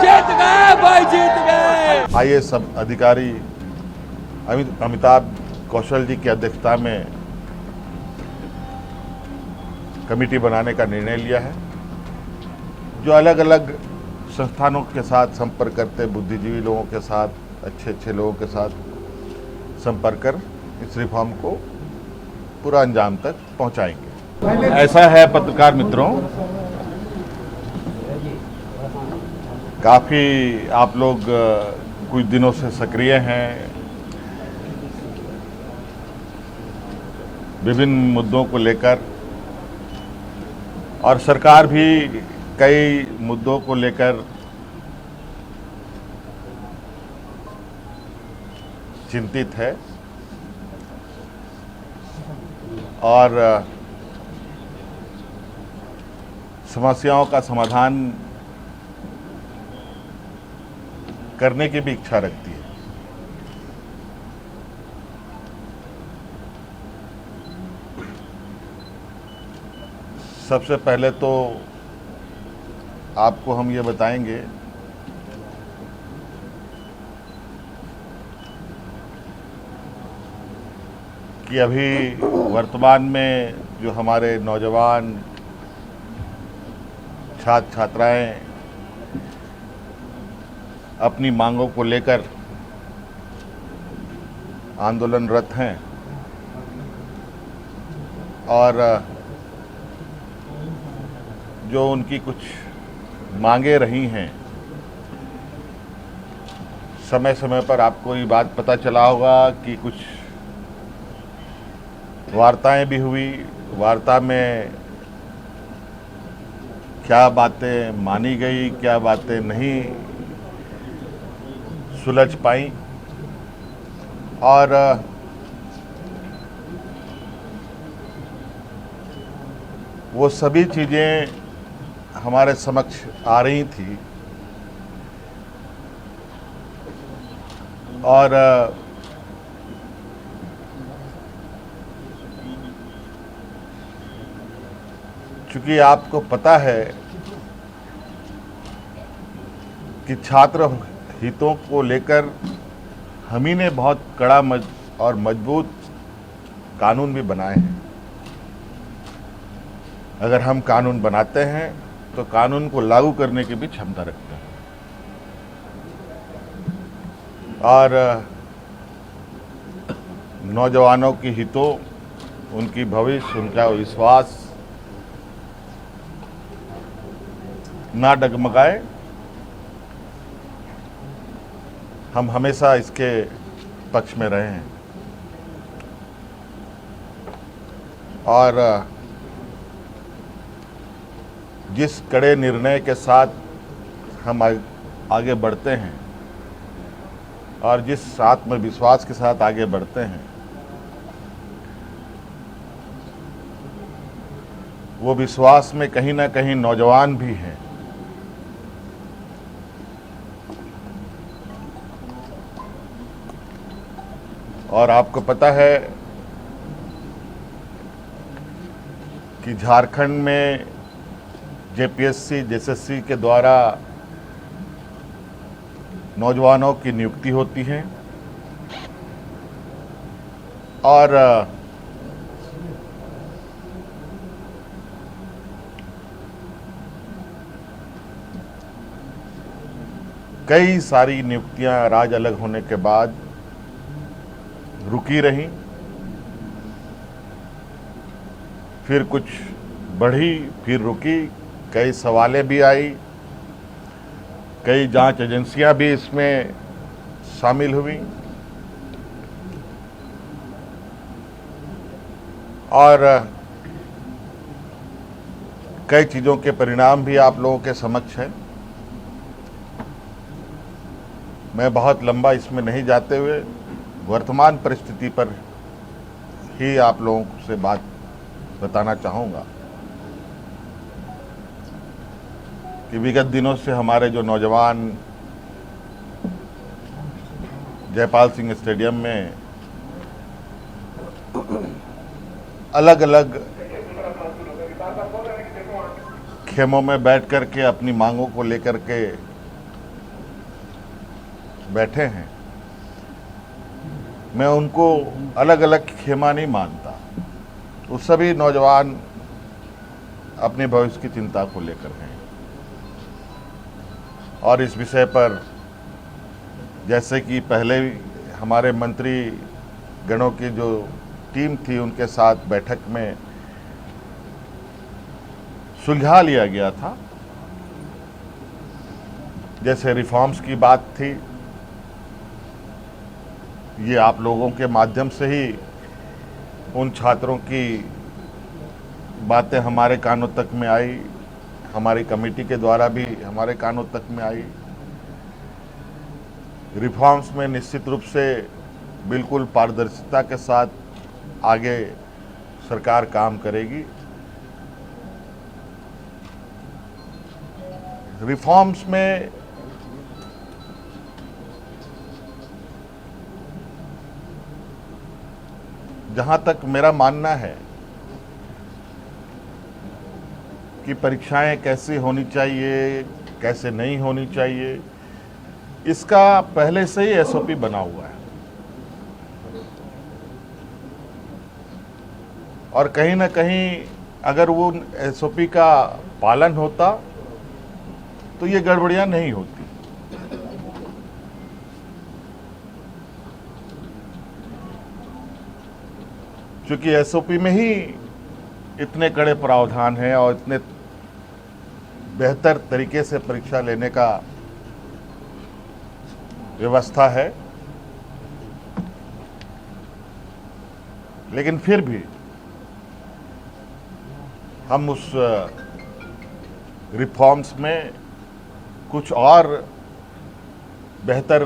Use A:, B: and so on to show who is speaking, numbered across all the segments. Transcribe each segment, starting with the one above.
A: जीत गए भाई, जीत गए।
B: आईएएस अधिकारी अमिताभ कौशल जी की अध्यक्षता में कमेटी बनाने का निर्णय लिया है, जो अलग अलग संस्थानों के साथ संपर्क करते, बुद्धिजीवी लोगों के साथ, अच्छे लोगों के साथ संपर्क कर इस रिफॉर्म को पूरा अंजाम तक पहुंचाएंगे। ऐसा है पत्रकार मित्रों, काफ़ी आप लोग कुछ दिनों से सक्रिय हैं, विभिन्न मुद्दों को लेकर, और सरकार भी कई मुद्दों को लेकर चिंतित है और समस्याओं का समाधान करने की भी इच्छा रखती है। सबसे पहले तो आपको हम ये बताएंगे कि अभी वर्तमान में जो हमारे नौजवान छात्र छात्राएं अपनी मांगों को लेकर आंदोलनरत हैं और जो उनकी कुछ मांगे रही हैं, समय समय पर आपको ये बात पता चला होगा कि कुछ वार्ताएं भी हुई। वार्ता में क्या बातें मानी गई, क्या बातें नहीं सुलझ पाई, और वो सभी चीज़ें हमारे समक्ष आ रही थी और चूंकि आपको पता है कि छात्र हितों को लेकर हम ही ने बहुत कड़ा और मजबूत कानून भी बनाए हैं। अगर हम कानून बनाते हैं तो कानून को लागू करने की भी क्षमता रखते हैं, और नौजवानों की हितों, उनकी भविष्य, उनका विश्वास ना डगमगाए, हम हमेशा इसके पक्ष में रहे हैं। और जिस कड़े निर्णय के साथ हम आगे बढ़ते हैं और जिस आत्मविश्वास के साथ आगे बढ़ते हैं, वो विश्वास में कहीं ना कहीं नौजवान भी हैं। और आपको पता है कि झारखंड में जेपीएससी, जेएसएससी के द्वारा नौजवानों की नियुक्ति होती है और कई सारी नियुक्तियां राज्य अलग होने के बाद रुकी रहीं, फिर कुछ बढ़ी, फिर रुकी, कई सवालें भी आई, कई जांच एजेंसियां भी इसमें शामिल हुई और कई चीज़ों के परिणाम भी आप लोगों के समक्ष है। मैं बहुत लंबा इसमें नहीं जाते हुए वर्तमान परिस्थिति पर ही आप लोगों से बात बताना चाहूँगा कि विगत दिनों से हमारे जो नौजवान जयपाल सिंह स्टेडियम में अलग अलग खेमों में बैठ कर के अपनी मांगों को लेकर के बैठे हैं, मैं उनको अलग अलग खेमा नहीं मानता। वो सभी नौजवान अपने भविष्य की चिंता को लेकर हैं और इस विषय पर जैसे कि पहले हमारे मंत्री गणों की जो टीम थी उनके साथ बैठक में सुलझा लिया गया था। जैसे रिफॉर्म्स की बात थी, ये आप लोगों के माध्यम से ही उन छात्रों की बातें हमारे कानों तक में आई, हमारी कमेटी के द्वारा भी हमारे कानों तक में आई। रिफॉर्म्स में निश्चित रूप से बिल्कुल पारदर्शिता के साथ आगे सरकार काम करेगी। रिफॉर्म्स में जहां तक मेरा मानना है कि परीक्षाएं कैसे होनी चाहिए, कैसे नहीं होनी चाहिए, इसका पहले से ही एसओपी बना हुआ है और कहीं ना कहीं अगर वो एसओपी का पालन होता तो ये गड़बड़ियां नहीं होती। क्योंकि एसओपी में ही इतने कड़े प्रावधान हैं और इतने बेहतर तरीके से परीक्षा लेने का व्यवस्था है, लेकिन फिर भी हम उस रिफॉर्म्स में कुछ और बेहतर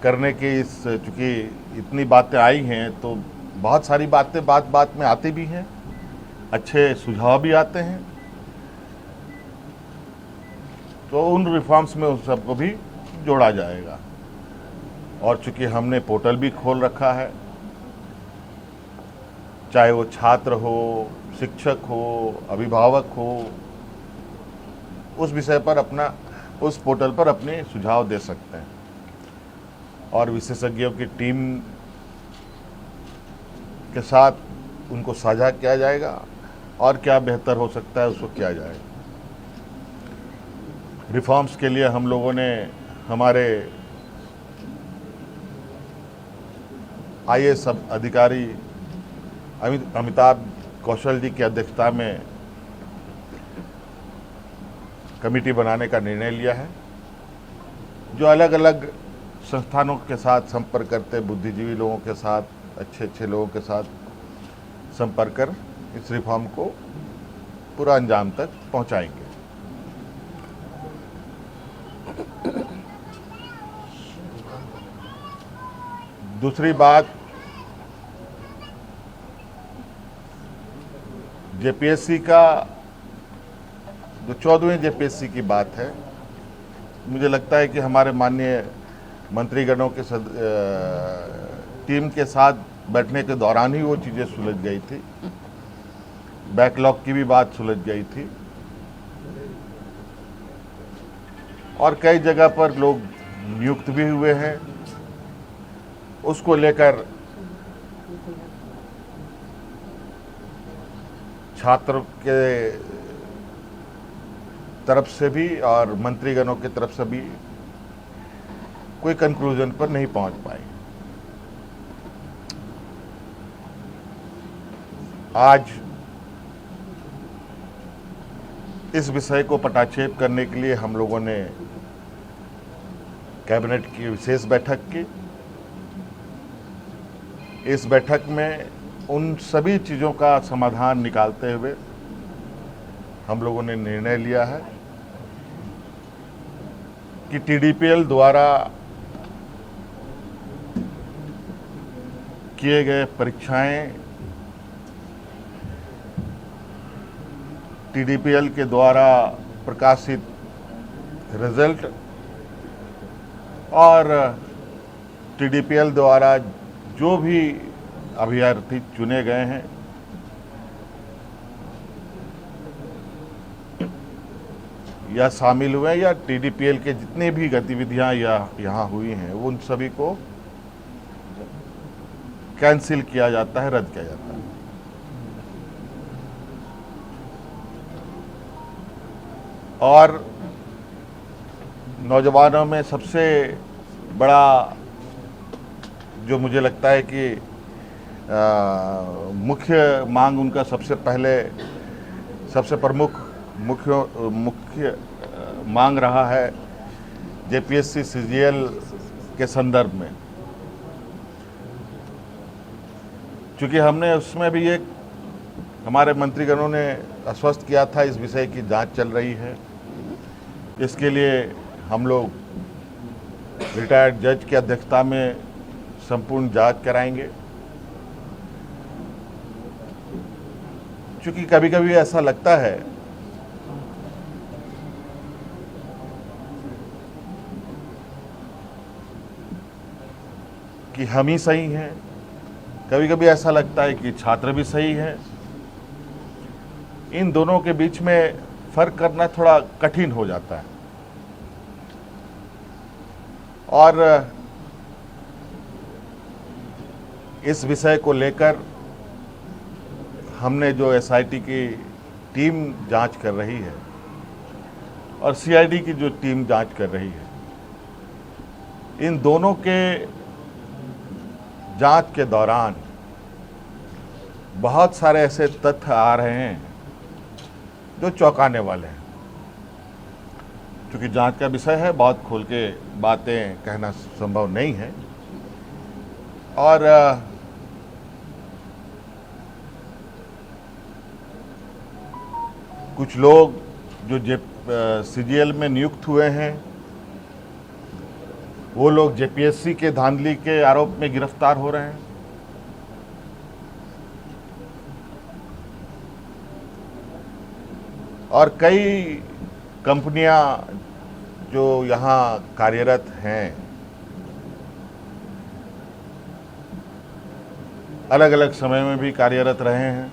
B: करने की चूंकि इतनी बातें आई हैं तो बहुत सारी बातें बात में आती भी हैं, अच्छे सुझाव भी आते हैं, तो उन रिफॉर्म्स में उन सबको भी जोड़ा जाएगा। और चूंकि हमने पोर्टल भी खोल रखा है, चाहे वो छात्र हो, शिक्षक हो, अभिभावक हो, उस विषय पर उस पोर्टल पर अपने सुझाव दे सकते हैं और विशेषज्ञों की टीम के साथ उनको साझा किया जाएगा और क्या बेहतर हो सकता है उसको किया जाएगा। रिफॉर्म्स के लिए हम लोगों ने हमारे आईएएस अधिकारी अमिताभ कौशल जी की अध्यक्षता में कमेटी बनाने का निर्णय लिया है, जो अलग अलग संस्थानों के साथ संपर्क करते, बुद्धिजीवी लोगों के साथ, अच्छे लोगों के साथ संपर्क कर इस रिफॉर्म को पूरा अंजाम तक पहुंचाएंगे। दूसरी बात, जेपीएससी का जो 14वें जेपीएससी की बात है, मुझे लगता है कि हमारे माननीय मंत्रीगणों के टीम के साथ बैठने के दौरान ही वो चीज़ें सुलझ गई थी। बैकलॉग की भी बात सुलझ गई थी और कई जगह पर लोग नियुक्त भी हुए हैं। उसको लेकर छात्रों के तरफ से भी और मंत्रीगणों की तरफ से भी कोई कंक्लूजन पर नहीं पहुंच पाए। आज इस विषय को पटाक्षेप करने के लिए हम लोगों ने कैबिनेट की विशेष बैठक की। इस बैठक में उन सभी चीज़ों का समाधान निकालते हुए हम लोगों ने निर्णय लिया है कि टीडीपीएल द्वारा किए गए परीक्षाएं टीडीपीएल के द्वारा प्रकाशित रिजल्ट और टीडीपीएल द्वारा जो भी अभ्यर्थी चुने गए हैं या शामिल हुए या TDPL के जितनी भी गतिविधियां यहाँ हुई हैं उन सभी को कैंसिल किया जाता है, रद्द किया जाता है। और नौजवानों में सबसे बड़ा जो मुझे लगता है कि मुख्य मांग उनका सबसे प्रमुख मुख्य मांग रहा है JPSC CGL के संदर्भ में, क्योंकि हमने उसमें भी एक हमारे मंत्रीगणों ने आश्वस्त किया था इस विषय की जांच चल रही है। इसके लिए हम लोग रिटायर्ड जज की अध्यक्षता में संपूर्ण जांच कराएंगे, क्योंकि कभी कभी ऐसा लगता है कि हम ही सही हैं, कभी कभी ऐसा लगता है कि छात्र भी सही हैं। इन दोनों के बीच में फर्क करना थोड़ा कठिन हो जाता है। और इस विषय को लेकर हमने जो SIT की टीम जांच कर रही है और CID की जो टीम जांच कर रही है, इन दोनों के जांच के दौरान बहुत सारे ऐसे तथ्य आ रहे हैं जो चौंकाने वाले हैं। क्योंकि जांच का विषय है, बहुत खोल के बातें कहना संभव नहीं है। और कुछ लोग जो CGL में नियुक्त हुए हैं वो लोग JPSC के धांधली के आरोप में गिरफ्तार हो रहे हैं। और कई कंपनियां जो यहाँ कार्यरत हैं अलग अलग समय में भी कार्यरत रहे हैं।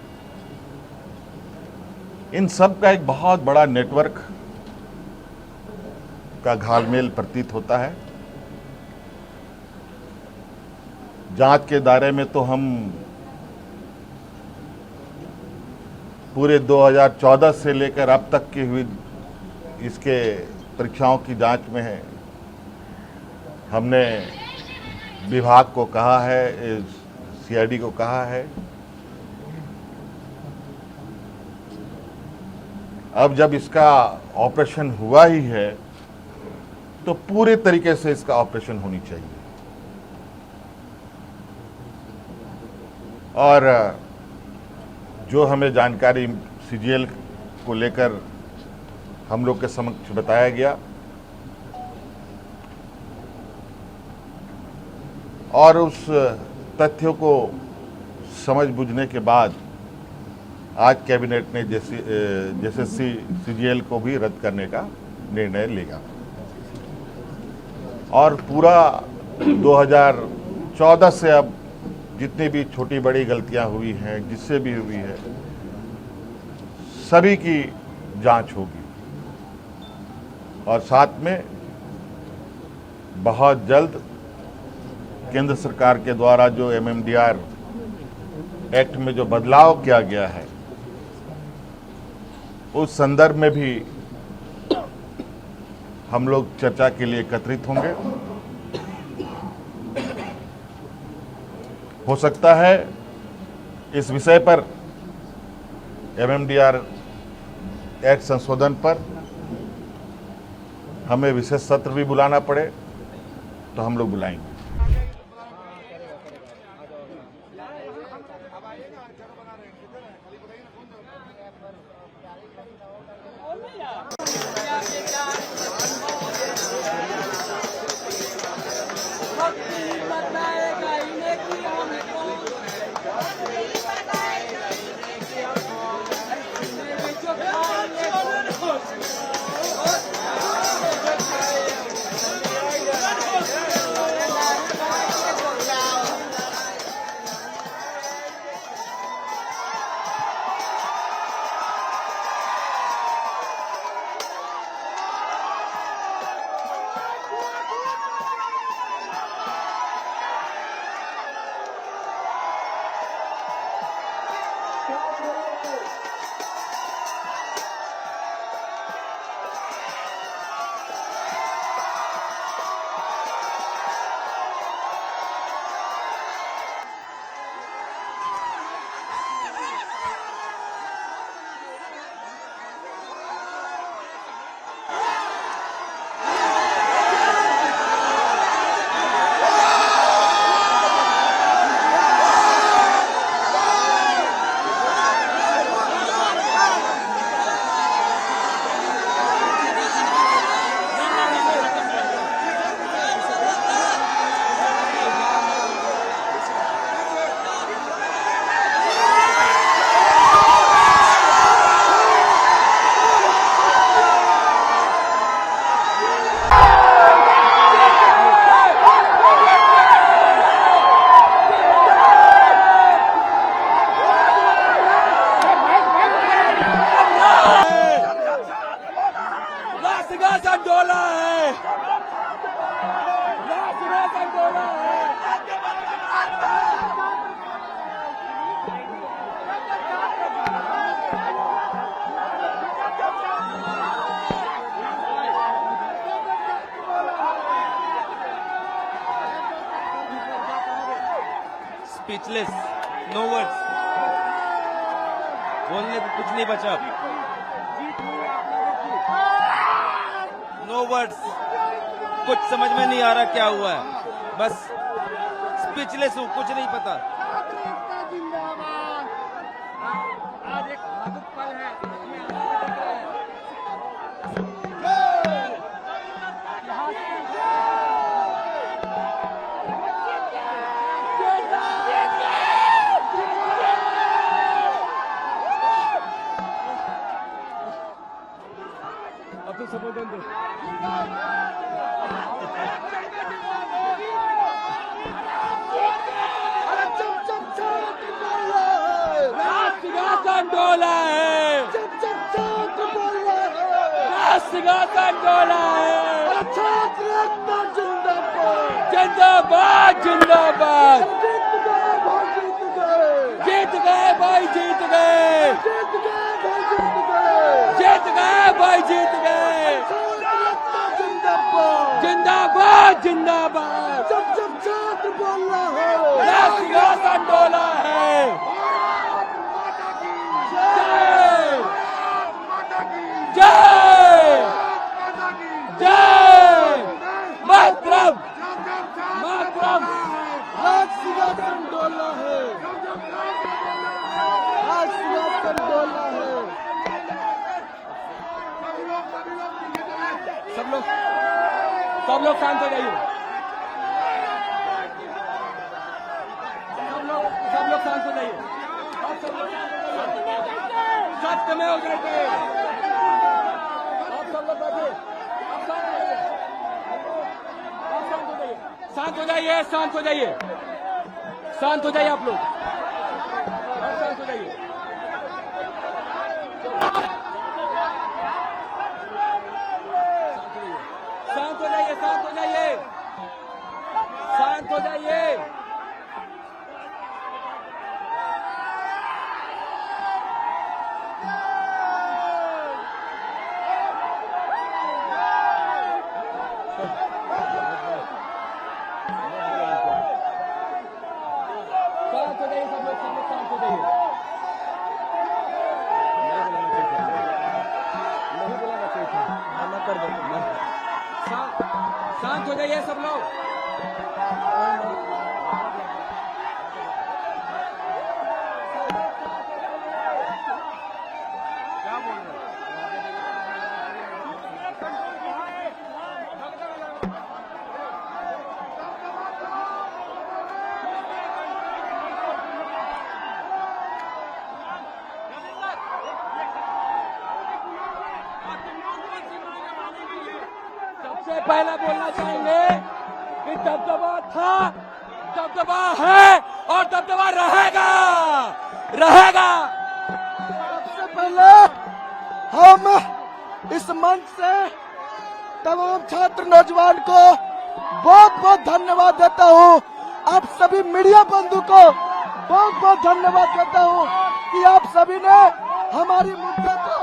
B: इन सब का एक बहुत बड़ा नेटवर्क का घालमेल प्रतीत होता है। जांच के दायरे में तो हम पूरे 2014 से लेकर अब तक की हुई इसके परीक्षाओं की जांच में है। हमने विभाग को कहा है, CID को कहा है, अब जब इसका ऑपरेशन हुआ ही है तो पूरे तरीके से इसका ऑपरेशन होनी चाहिए। और जो हमें जानकारी CGL को लेकर हम लोग के समक्ष बताया गया और उस तथ्यों को समझ बूझने के बाद आज कैबिनेट ने JSC CGL को भी रद्द करने का निर्णय लेगा। और पूरा 2014 से अब जितनी भी छोटी बड़ी गलतियां हुई हैं, जिससे भी हुई है, सभी की जांच होगी। और साथ में बहुत जल्द केंद्र सरकार के द्वारा जो MMDR एक्ट में जो बदलाव किया गया है उस संदर्भ में भी हम लोग चर्चा के लिए एकत्रित होंगे। हो सकता है इस विषय पर MMDR एक्ट संशोधन पर हमें विशेष सत्र भी बुलाना पड़े तो हम लोग बुलाएंगे।
A: सिंहासन डोला है, सिंहासन डोला है।
C: स्पीचलेस, नो वर्ड्स, बोलने को कुछ नहीं बचा, नो वर्ड्स, कुछ समझ में नहीं आ रहा क्या हुआ है, बस स्पीचलेस हूँ, कुछ नहीं पता।
A: आज एक भावुक पल है, अब तो संबोधन दो। सिंहासन डोला है, सिंहासन डोला है। जिंदाबाद जिंदाबाद, जीत गए भाई, जीत गए, जीत गए भाई, जीत गए। जिंदाबाद जिंदाबाद,
D: जब छात्र बोल रहा है,
A: सिंहासन डोला है। जय जय मातरम, मातरम।
D: आज सिंहासन डोला है, आज सिंहासन डोला है।
A: सब लोग शांत हो जाइए, सब लोग शांत हो जाइए, सत्य में हो जाइए। आप सब लोग बैठिए, शांत हो जाइए, शांत हो जाइए, शांत हो जाइए आप लोग, शांत हो जाइए। शांत हो जाइए, शांत हो जाइए, शांत हो जाइए। शांत हो जाइए, सब लोग शांत हो जाइए। नहीं बुलाना चाहिए था, मना कर दो। शांत हो जाइए सब लोग। क्या बोल रहे सबसे पहले बोलना चाहेंगे कि दबदबा था, दबदबा है और दबदबा रहेगा, रहेगा।
D: सबसे पहले हम इस मंच से तमाम छात्र नौजवान को बहुत बहुत धन्यवाद देता हूँ। आप सभी मीडिया बंधु को बहुत बहुत धन्यवाद देता हूँ कि आप सभी ने हमारी मुद्दे को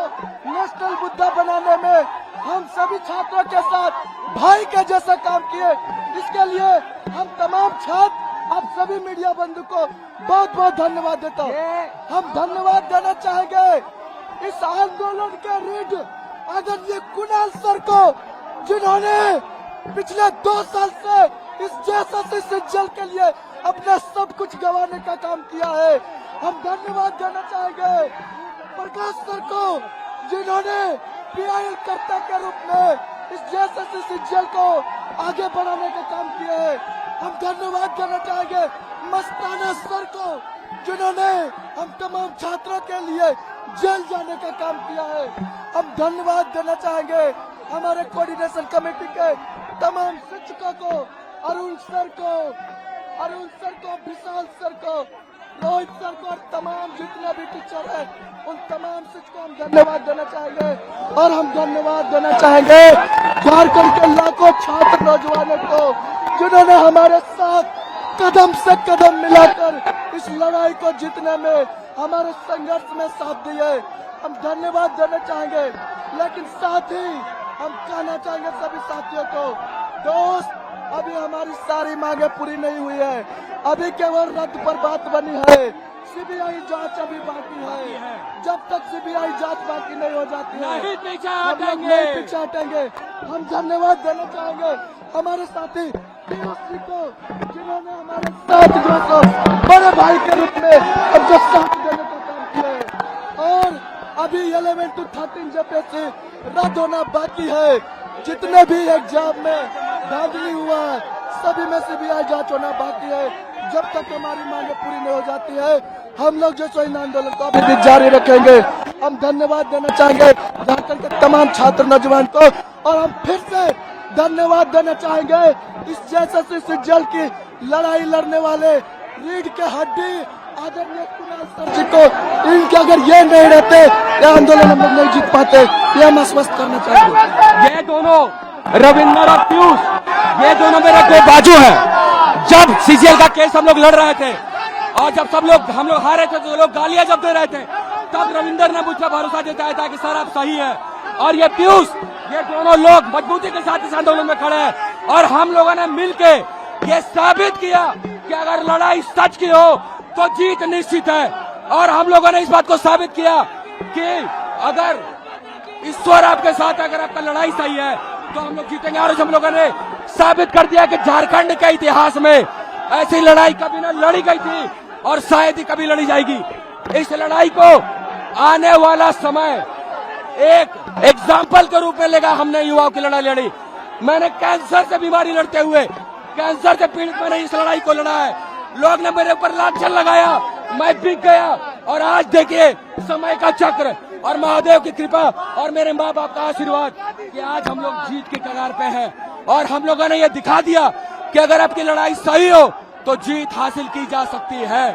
D: नेशनल मुद्दा बनाने में हम सभी छात्रों के साथ भाई के जैसा काम किए। इसके लिए हम तमाम छात्र, आप सभी मीडिया बंधु को बहुत बहुत धन्यवाद देता हूँ। हम धन्यवाद देना चाहेंगे इस आंदोलन के रीढ़ आदरणीय कुणाल सर को, जिन्होंने पिछले 2 साल से इस जेएसएससी जेल के लिए अपना सब कुछ गंवाने का काम किया है। हम धन्यवाद देना चाहेंगे प्रकाश सर को, जिन्होंने पीआईएल कर्ता के रूप में इस जेएसएससी जेल को आगे बढ़ाने का काम किया है। हम धन्यवाद देना चाहेंगे मस्ताना सर को, जिन्होंने हम तमाम छात्रों के लिए जेल जाने का काम किया है। हम धन्यवाद देना चाहेंगे हमारे कोऑर्डिनेशन कमेटी के तमाम शिक्षकों को, अरुण सर को, विशाल सर को, रोहित सर को और तमाम जितने भी टीचर है उन तमाम को हम धन्यवाद देना चाहेंगे। और हम धन्यवाद देना चाहेंगे झारखंड के लाखों छात्र नौजवानों को जिन्होंने हमारे साथ कदम से कदम मिलाकर इस लड़ाई को जीतने में हमारे संघर्ष में साथ दिए। हम धन्यवाद देना चाहेंगे, लेकिन साथ ही हम कहना चाहेंगे सभी साथियों को, दोस्त अभी हमारी सारी मांगे पूरी नहीं हुई है, अभी केवल रद्द पर बात बनी है। सीबीआई जांच अभी बाकी है। जब तक सीबीआई जांच बाकी नहीं हो जाती है
A: नहीं पीछे
D: हम लोग नहीं पीछे हटेंगे। हम धन्यवाद देना चाहेंगे हमारे साथी पीयूष जी को, जिन्होंने हमारे साथ जो सो बड़े भाई के रूप में अब जो साथ देने का काम किया है। और अभी 11 to 13 जेपीएससी रद्द होना बाकी है। जितने भी एग्जाम में धांधली हुआ है सभी में सीबीआई जांच होना बाकी है। जब तक हमारी मांगे पूरी नहीं हो जाती है हम लोग जो सो इन आंदोलन को अभी भी जारी रखेंगे। हम धन्यवाद देना चाहेंगे झारखंड के तमाम छात्र नौजवान को, और हम फिर से धन्यवाद देना चाहेंगे इस जेएसएससी सीजीएल की लड़ाई लड़ने वाले रीढ़ के हड्डी आदरणीय कुणाल सर जी को। इनके अगर ये नहीं रहते ये आंदोलन हम लोग नहीं जीत पाते, ये हम आश्वस्त करना चाहेंगे।
A: ये दोनों रविंदर और पीयूष ये दोनों मेरे दो बाजू हैं। जब सीजीएल का केस हम लोग लड़ रहे थे और जब हम लोग हारे थे तो लोग गालियां जब दे रहे थे, तब रविंदर ने मुझ पर भरोसा जताया था कि सर आप सही है। और ये पीयूष ये दोनों लोग मजबूती के साथ इस आंदोलन में खड़े हैं और हम लोगों ने मिलके ये साबित किया कि अगर लड़ाई सच की हो तो जीत निश्चित है। और हम लोगों ने इस बात को साबित किया कि अगर ईश्वर आपके साथ है, अगर आपका लड़ाई सही है तो हम लोग जीतेंगे। और हम लोगों ने साबित कर दिया कि झारखंड के इतिहास में ऐसी लड़ाई कभी न लड़ी गई थी और शायद ही कभी लड़ी जाएगी। इस लड़ाई को आने वाला समय एक एग्जाम्पल के रूप में लेगा। हमने युवाओं की लड़ाई लड़ी, मैंने कैंसर से बीमारी लड़ते हुए कैंसर से पीड़ित मैंने इस लड़ाई को लड़ा है। लोग ने मेरे ऊपर लांछन लगाया, मैं बिक गया और आज देखिए समय का चक्र और महादेव की कृपा और मेरे माँ बाप का आशीर्वाद कि आज हम लोग जीत के कगार पे हैं। और हम लोगों ने ये दिखा दिया कि अगर आपकी लड़ाई सही हो तो जीत हासिल की जा सकती है।